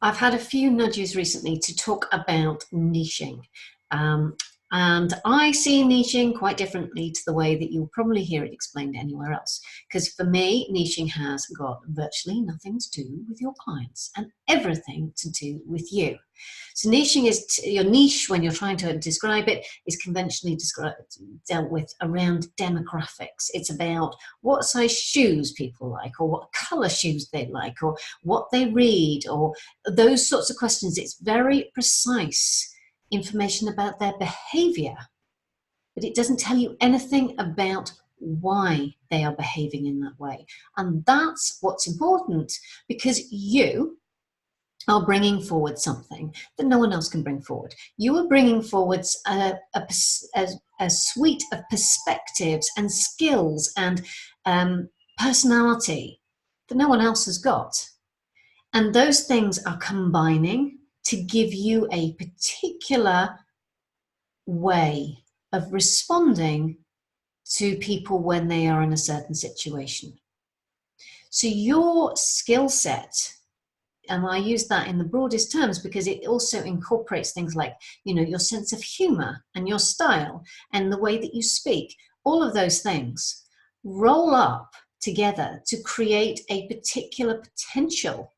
I've had a few nudges recently to talk about niching. Um, and I see niching quite differently to the way that you'll probably hear it explained anywhere else. Because for me, niching has got virtually nothing to do with your clients and everything to do with you. So niching is, your niche, when you're trying to describe it, is conventionally dealt with around demographics. It's about what size shoes people like, or what colour shoes they like, or what they read, or those sorts of questions. It's very precise information about their behavior, but it doesn't tell you anything about why they are behaving in that way. And that's what's important, because you are bringing forward something that no one else can bring forward. You are bringing forward a suite of perspectives and skills and personality that no one else has got. And those things are combining to give you a particular way of responding to people when they are in a certain situation. So your skill set, and I use that in the broadest terms because it also incorporates things like, your sense of humor and your style and the way that you speak. All of those things roll up together to create a particular potential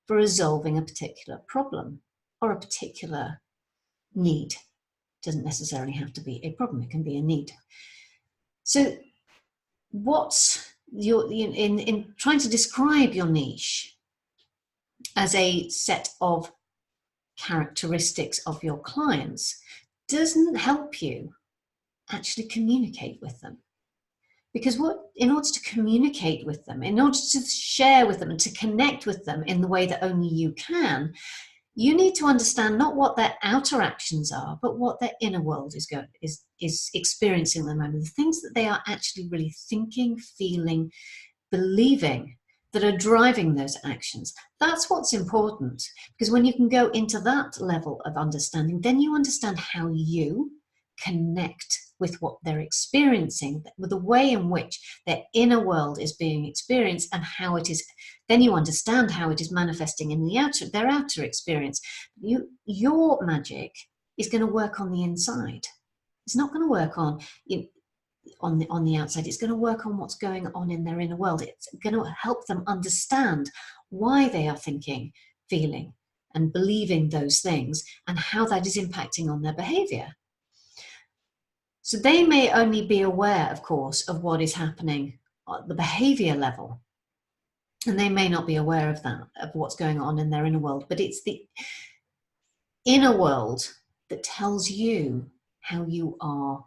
for resolving a particular problem or a particular need. It doesn't necessarily have to be a problem, it can be a need. So what's in trying to describe your niche as a set of characteristics of your clients doesn't help you actually communicate with them. Because in order to communicate with them, in order to share with them and to connect with them in the way that only you can, you need to understand not what their outer actions are, but what their inner world is experiencing at the moment, the things that they are actually really thinking, feeling, believing, that are driving those actions. That's what's important, because when you can go into that level of understanding, then you understand how you connect with what they're experiencing, with the way in which their inner world is being experienced, and how it is, then you understand how it is manifesting in their outer experience. Your magic is going to work on the inside. It's not going to work on the outside. It's going to work on what's going on in their inner world. It's going to help them understand why they are thinking, feeling, and believing those things, and how that is impacting on their behavior. So they may only be aware, of course, of what is happening at the behavior level, and they may not be aware of that, of what's going on in their inner world. But it's the inner world that tells you how you are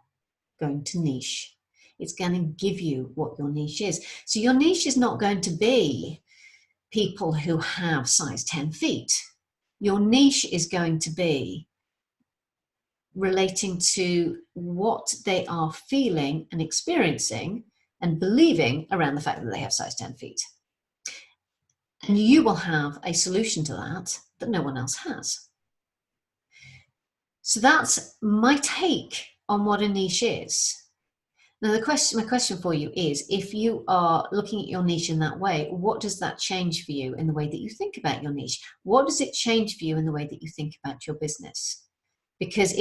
going to niche. It's going to give you what your niche is. So your niche is not going to be people who have size 10 feet. Your niche is going to be relating to what they are feeling and experiencing and believing around the fact that they have size 10 feet. And you will have a solution to that no one else has. So that's my take on what a niche is. Now, my question for you is, if you are looking at your niche in that way, what does that change for you in the way that you think about your niche? What does it change for you in the way that you think about your business? Because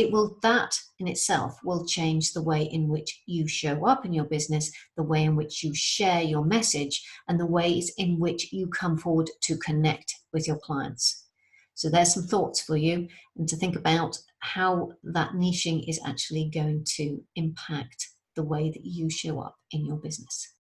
that in itself will change the way in which you show up in your business, the way in which you share your message, and the ways in which you come forward to connect with your clients. So there's some thoughts for you, and to think about how that niching is actually going to impact the way that you show up in your business.